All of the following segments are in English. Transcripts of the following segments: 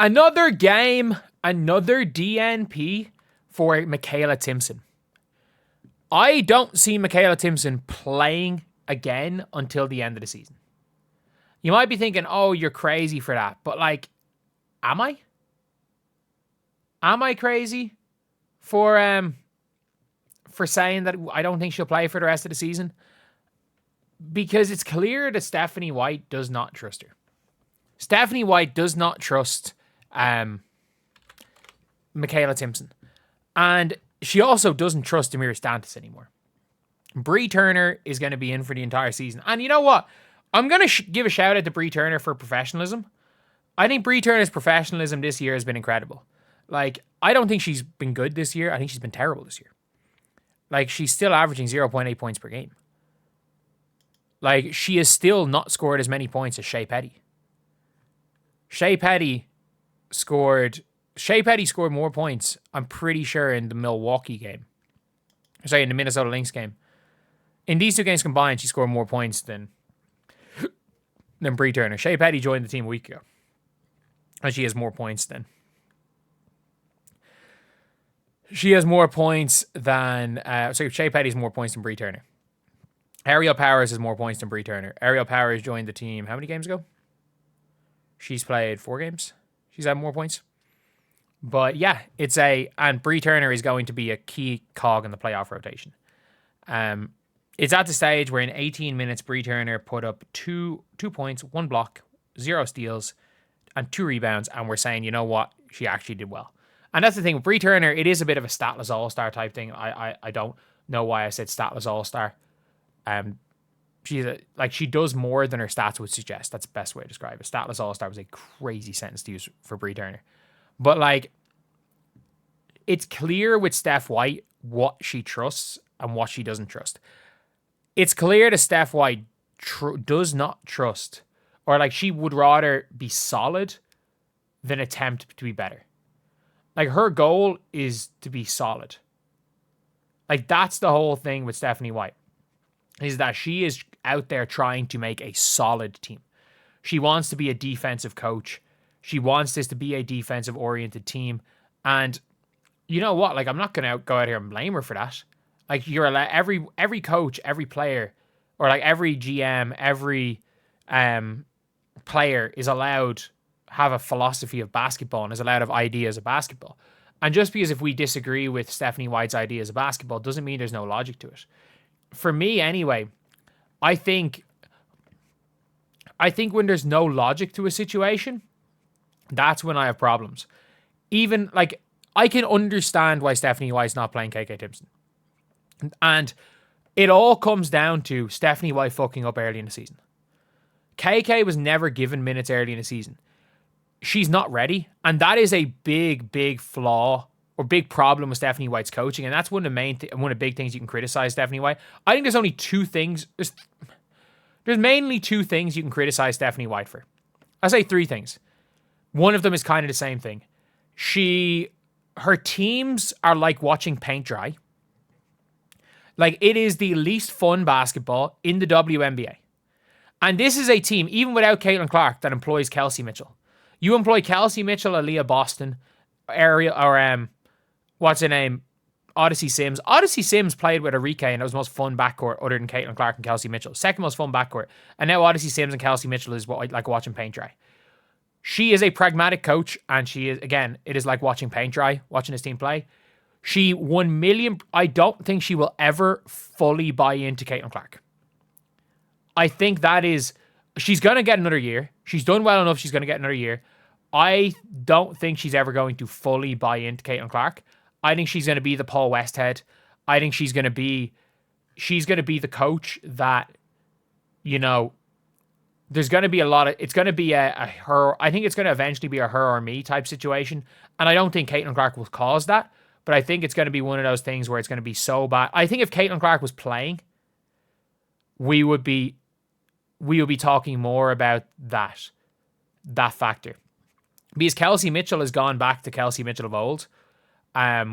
Another game, another DNP for Makayla Timpson. I don't see Makayla Timpson playing again until the end of the season. You might be thinking, oh, you're crazy for that. But, like, am I? Am I crazy for saying that I don't think she'll play for the rest of the season? Because it's clear that Stephanie White does not trust her. Stephanie White does not trust Makayla Timpson. And she also doesn't trust Amira Stantis anymore. Brie Turner is going to be in for the entire season. And you know what? I'm going to give a shout out to Brie Turner for professionalism. I think Brie Turner's professionalism this year has been incredible. Like, I don't think she's been good this year. I think she's been terrible this year. Like, she's still averaging 0.8 points per game. Like, she has still not scored as many points as Shea Petty. Shea Petty scored more points, I'm pretty sure, in the Milwaukee game. Sorry, in the Minnesota Lynx game. In these two games combined, she scored more points than Brie Turner. Shea Petty joined the team a week ago. And she has more points than... Shea Petty has more points than Brie Turner. Ariel Powers has more points than Brie Turner. Ariel Powers joined the team how many games ago? She's played 4 games. She's had more points. But yeah, and Brie Turner is going to be a key cog in the playoff rotation. It's at the stage where in 18 minutes, Brie Turner put up 2 points, 1 block, 0 steals, and 2 rebounds. And we're saying, you know what? She actually did well. And that's the thing with Brie Turner. It is a bit of a statless all-star type thing. I don't know why I said statless all-star. She does more than her stats would suggest. That's the best way to describe it. Statless all-star was a crazy sentence to use for Brie Turner. But, like, it's clear with Steph White what she trusts and what she doesn't trust. It's clear that Steph White does not trust, or, like, she would rather be solid than attempt to be better. Like, her goal is to be solid. Like, that's the whole thing with Stephanie White, is that she is out there trying to make a solid team. She wants to be a defensive coach. She wants this to be a defensive-oriented team. And you know what? Like, I'm not going to go out here and blame her for that. Like, you're allowed, every coach, every player, or like every GM, every player is allowed have a philosophy of basketball and is allowed to have ideas of basketball. And just because if we disagree with Stephanie White's ideas of basketball doesn't mean there's no logic to it. For me, anyway, I think when there's no logic to a situation, that's when I have problems. Even, like, I can understand why Stephanie White's not playing KK Timson. And it all comes down to Stephanie White fucking up early in the season. KK was never given minutes early in the season. She's not ready. And that is a big, big flaw or big problem with Stephanie White's coaching. And that's one of the big things you can criticize Stephanie White. I think there's only 2 things. There's mainly 2 things you can criticize Stephanie White for. I say 3 things. One of them is kind of the same thing. Her teams are like watching paint dry. Like, it is the least fun basketball in the WNBA. And this is a team, even without Caitlin Clark, that employs Kelsey Mitchell. You employ Kelsey Mitchell, Aaliyah Boston, what's her name? Odyssey Sims. Odyssey Sims played with Arike, and it was the most fun backcourt other than Caitlin Clark and Kelsey Mitchell. Second most fun backcourt. And now Odyssey Sims and Kelsey Mitchell is what I like watching paint dry. She is a pragmatic coach, and she is, again, it is like watching paint dry, watching this team play. She 1 million, I don't think she will ever fully buy into Caitlin Clark. I think that is, she's going to get another year. She's done well enough, she's going to get another year. I don't think she's ever going to fully buy into Caitlin Clark. I think she's going to be the Paul Westhead. I think she's going to be the coach that, you know, there's going to be it's going to be a her, I think it's going to eventually be a her or me type situation. And I don't think Caitlin Clark will cause that, but I think it's going to be one of those things where it's going to be so bad. I think if Caitlin Clark was playing, we would be talking more about that factor. Because Kelsey Mitchell has gone back to Kelsey Mitchell of old,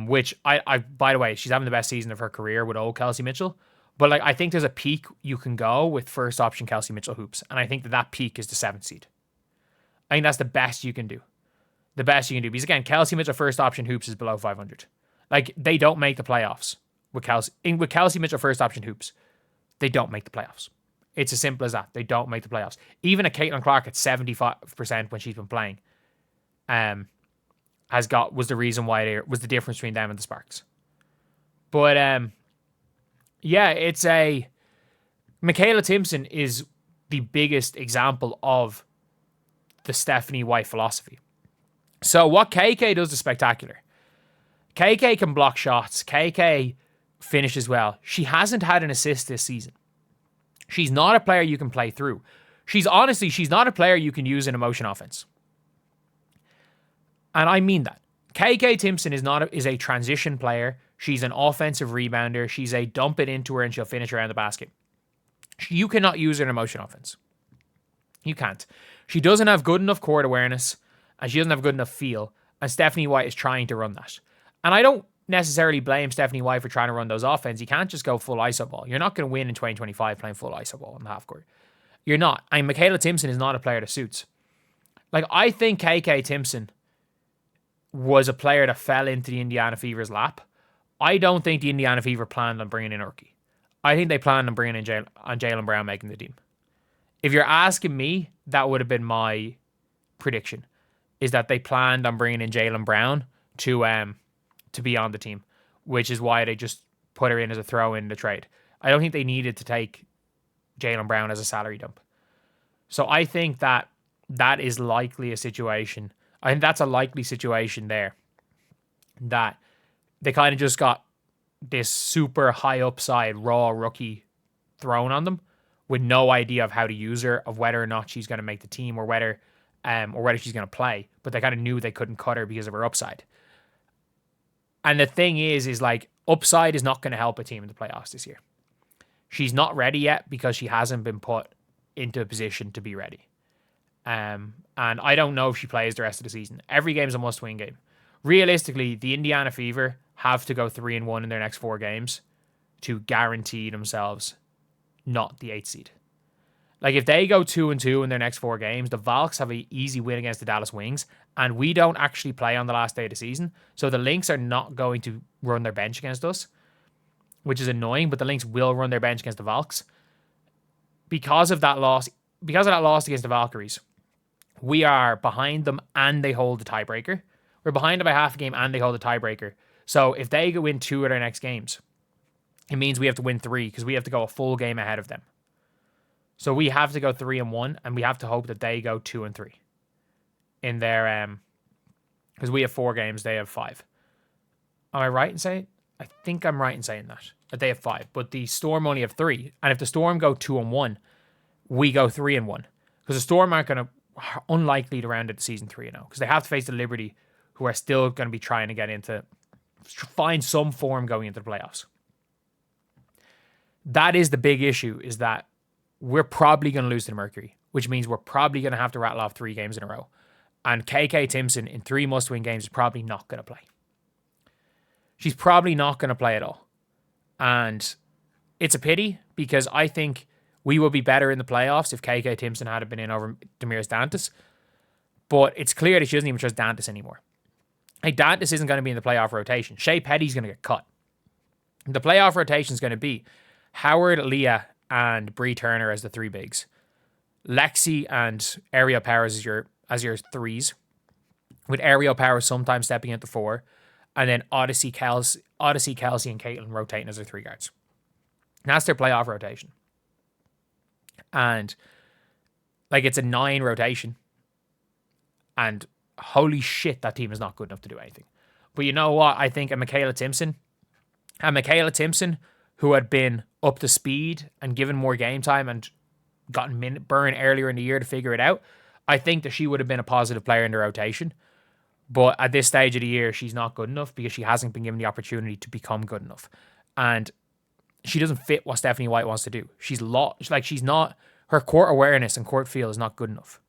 which I by the way, she's having the best season of her career with old Kelsey Mitchell. But like, I think there's a peak you can go with first option Kelsey Mitchell hoops, and I think that peak is the 7th seed. I think that's the best you can do. the best you can do. Because again, Kelsey Mitchell first option hoops is below 500. Like, they don't make the playoffs with Kelsey. With Kelsey Mitchell first option hoops, they don't make the playoffs. It's as simple as that. They don't make the playoffs. Even a Caitlin Clark at 75% when she's been playing, was the reason why was the difference between them and the Sparks. But yeah, it's Makayla Timpson is the biggest example of the Stephanie White philosophy. So what KK does is spectacular. KK can block shots. KK finishes well. She hasn't had an assist this season. She's not a player you can play through. She's not a player you can use in a motion offense. And I mean that. KK Timson is a transition player. She's an offensive rebounder. She's a dump it into her and she'll finish around the basket. You cannot use her in a motion offense. You can't. She doesn't have good enough court awareness and she doesn't have good enough feel. And Stephanie White is trying to run that. And I don't necessarily blame Stephanie White for trying to run those offenses. You can't just go full ISO ball. You're not going to win in 2025 playing full ISO ball in the half court. You're not. And Makayla Timpson is not a player that suits. Like, I think KK Timpson was a player that fell into the Indiana Fever's lap. I don't think the Indiana Fever planned on bringing in Urki. I think they planned on bringing in Jaylen Brown making the team. If you're asking me, that would have been my prediction, is that they planned on bringing in Jaylen Brown to be on the team, which is why they just put her in as a throw in the trade. I don't think they needed to take Jaylen Brown as a salary dump. So I think that is likely a situation. I think that's a likely situation there, that they kind of just got this super high upside raw rookie thrown on them with no idea of how to use her, of whether or not she's going to make the team or whether she's going to play. But they kind of knew they couldn't cut her because of her upside. And the thing is like, upside is not going to help a team in the playoffs this year. She's not ready yet because she hasn't been put into a position to be ready. And I don't know if she plays the rest of the season. Every game is a must-win game. Realistically, the Indiana Fever have to go 3-1 in their next 4 games to guarantee themselves not the 8th seed. Like, if they go 2-2 in their next 4 games, the Valks have an easy win against the Dallas Wings, and we don't actually play on the last day of the season. So the Lynx are not going to run their bench against us, which is annoying, but the Lynx will run their bench against the Valks. Because of that loss against the Valkyries, we are behind them and they hold the tiebreaker. We're behind them by half a game and they hold the tiebreaker. So if they win 2 of their next games, it means we have to win 3 because we have to go a full game ahead of them. So we have to go 3-1 and we have to hope that they go 2-3 in their, because we have 4 games, they have 5. Am I right in saying? I think I'm right in saying that they have 5, but the Storm only have 3. And if the Storm go 2-1, we go 3-1 because the Storm aren't unlikely to round out the season 3-0 because they have to face the Liberty, who are still going to be trying to find some form going into the playoffs. That is the big issue, is that we're probably going to lose to the Mercury, which means we're probably going to have to rattle off 3 games in a row. And KK Timpson in 3 must-win games is probably not going to play. She's probably not going to play at all. And it's a pity because I think we would be better in the playoffs if KK Timpson had been in over Demiris Dantas. But it's clear that she doesn't even trust Dantas anymore. Like, Dantas isn't going to be in the playoff rotation. Shea Petty's going to get cut. The playoff rotation is going to be Howard, Leah, and Brie Turner as the 3 bigs. Lexi and Ariel Powers as your 3s, with Ariel Powers sometimes stepping into 4, and then Odyssey, Kelsey, and Caitlin rotating as their 3 guards. And that's their playoff rotation. And like, it's a 9 rotation. And holy shit, that team is not good enough to do anything. But you know what? I think a Makayla Timpson, who had been up to speed and given more game time and gotten minute burn earlier in the year to figure it out, I think that she would have been a positive player in the rotation. But at this stage of the year, she's not good enough because she hasn't been given the opportunity to become good enough. And she doesn't fit what Stephanie White wants to do. She's not, her court awareness and court feel is not good enough.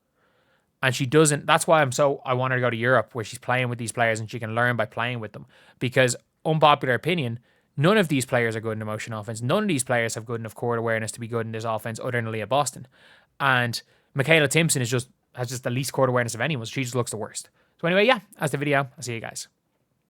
And she doesn't, that's why I want her to go to Europe where she's playing with these players and she can learn by playing with them. Because, unpopular opinion, none of these players are good in emotion offense. None of these players have good enough court awareness to be good in this offense other than Leah Boston. And Makayla Timpson has just the least court awareness of anyone. So she just looks the worst. So anyway, yeah, that's the video. I'll see you guys.